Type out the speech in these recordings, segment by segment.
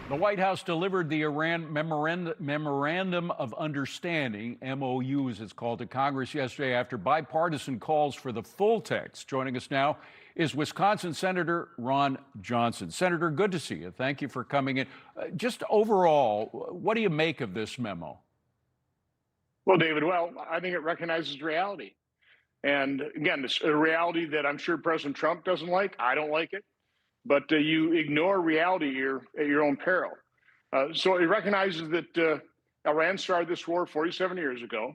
The White House delivered the Iran Memorandum of Understanding, MOU as it's called, to Congress yesterday after bipartisan calls for the full text. Joining us now is Wisconsin Senator Ron Johnson. Senator, good to see you. Thank you for coming in. Just overall, what do you make of this memo? Well, David, I think it recognizes reality. And again, it's a reality that I'm sure President Trump doesn't like. I don't like it. But you ignore reality at your own peril. So it recognizes that Iran started this war 47 years ago,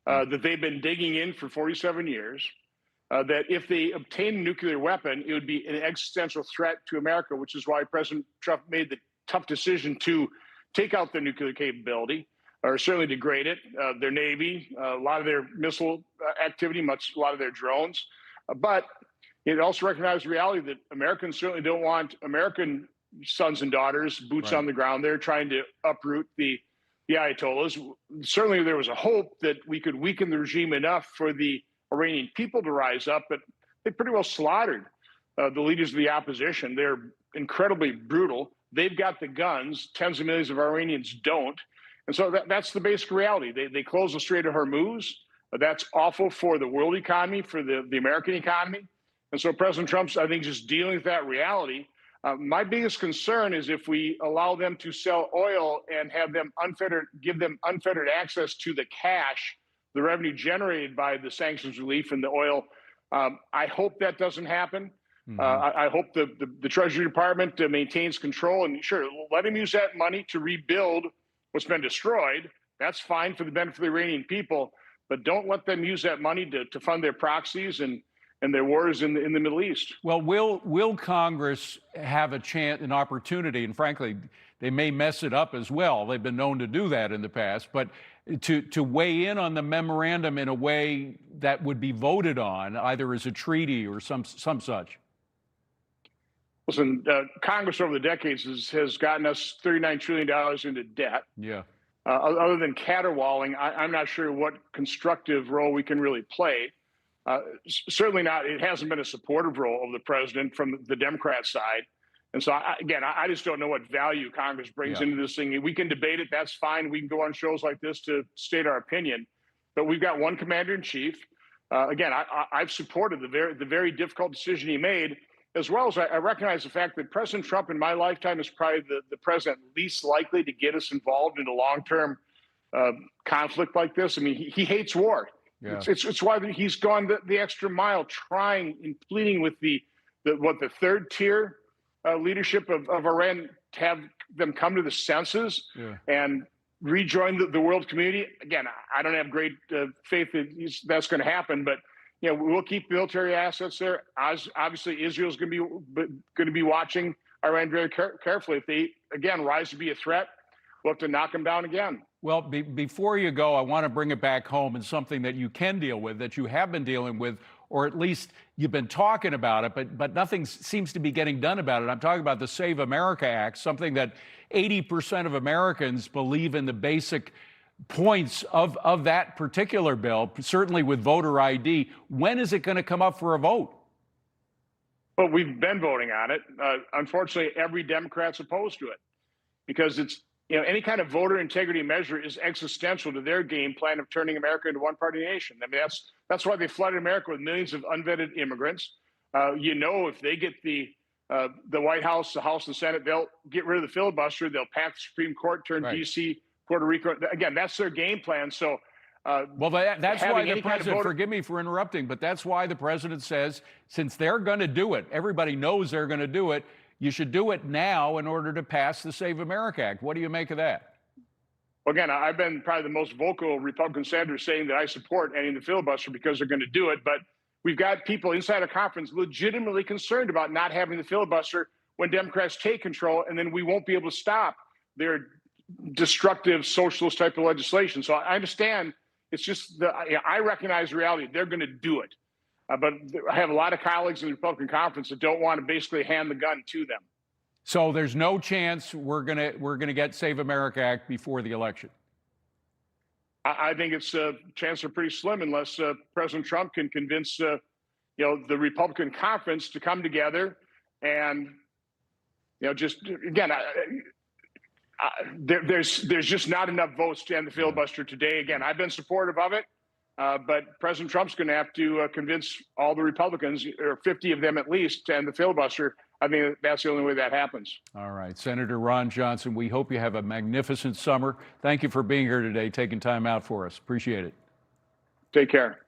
that they've been digging in for 47 years, that if they obtain a nuclear weapon, it would be an existential threat to America, which is why President Trump made the tough decision to take out their nuclear capability, or certainly degrade it, their Navy, a lot of their missile activity, a lot of their drones. But it also recognized the reality that Americans certainly don't want American sons and daughters, boots on the ground there, trying to uproot the Ayatollahs. Certainly there was a hope that we could weaken the regime enough for the Iranian people to rise up, but they pretty well slaughtered the leaders of the opposition. They're incredibly brutal. They've got the guns. Tens of millions of Iranians don't. And so that's the basic reality. They closed the Strait of Hormuz. That's awful for the world economy, for the American economy. And so President Trump's, I think, just dealing with that reality. My biggest concern is if we allow them to sell oil and have them give them unfettered access to the cash, the revenue generated by the sanctions relief and the oil. I hope that doesn't happen. I hope the Treasury Department maintains control, and sure, let him use that money to rebuild what's been destroyed. That's fine for the benefit of the Iranian people, but don't let them use that money to fund their proxies and their wars in the Middle East. Well, will Congress have an opportunity, and frankly, they may mess it up as well. They've been known to do that in the past, but to weigh in on the memorandum in a way that would be voted on, either as a treaty or some such? Listen, Congress over the decades has gotten us $39 trillion into debt. Yeah. Other than caterwauling, I'm not sure what constructive role we can really play. Certainly not. It hasn't been a supportive role of the president from the Democrat side. And so, I just don't know what value Congress brings into this thing. We can debate it. That's fine. We can go on shows like this to state our opinion. But we've got one commander in chief. I've supported the very difficult decision he made, as well as I recognize the fact that President Trump in my lifetime is probably the president least likely to get us involved in a long-term conflict like this. I mean, he hates war. Yeah. It's why he's gone the extra mile, trying and pleading with the third tier leadership of Iran to have them come to the senses and rejoin the world community. Again, I don't have great faith that that's going to happen, but we'll keep military assets there. Obviously, Israel's going to be watching Iran very carefully. If they again rise to be a threat, we'll have to knock them down again. Well, before you go, I want to bring it back home and something that you can deal with, that you have been dealing with, or at least you've been talking about it, but nothing seems to be getting done about it. I'm talking about the Save America Act, something that 80% of Americans believe in the basic points of that particular bill, certainly with voter ID. When is it going to come up for a vote? Well, we've been voting on it. Unfortunately, every Democrat's opposed to it because it's any kind of voter integrity measure is existential to their game plan of turning America into one-party nation. I mean, that's why they flooded America with millions of unvetted immigrants. If they get the White House, the House, and the Senate, they'll get rid of the filibuster. They'll pack the Supreme Court, turn D.C., Puerto Rico. Again, that's their game plan. So, that's why the president, forgive me for interrupting, but that's why the president says, since they're going to do it, everybody knows they're going to do it, you should do it now in order to pass the Save America Act. What do you make of that? Well, again, I've been probably the most vocal Republican senator saying that I support ending the filibuster because they're going to do it. But we've got people inside a conference legitimately concerned about not having the filibuster when Democrats take control, and then we won't be able to stop their destructive socialist type of legislation. So I understand. It's just I recognize the reality. They're going to do it. But I have a lot of colleagues in the Republican conference that don't want to basically hand the gun to them. So there's no chance we're gonna get Save America Act before the election. I think it's chances are pretty slim unless President Trump can convince the Republican conference to come together and just again there's just not enough votes to end the filibuster today. Again, I've been supportive of it, but President Trump's going to have to convince all the Republicans, or 50 of them at least, to end the filibuster. I think that's the only way that happens. All right, Senator Ron Johnson, we hope you have a magnificent summer. Thank you for being here today, taking time out for us. Appreciate it. Take care.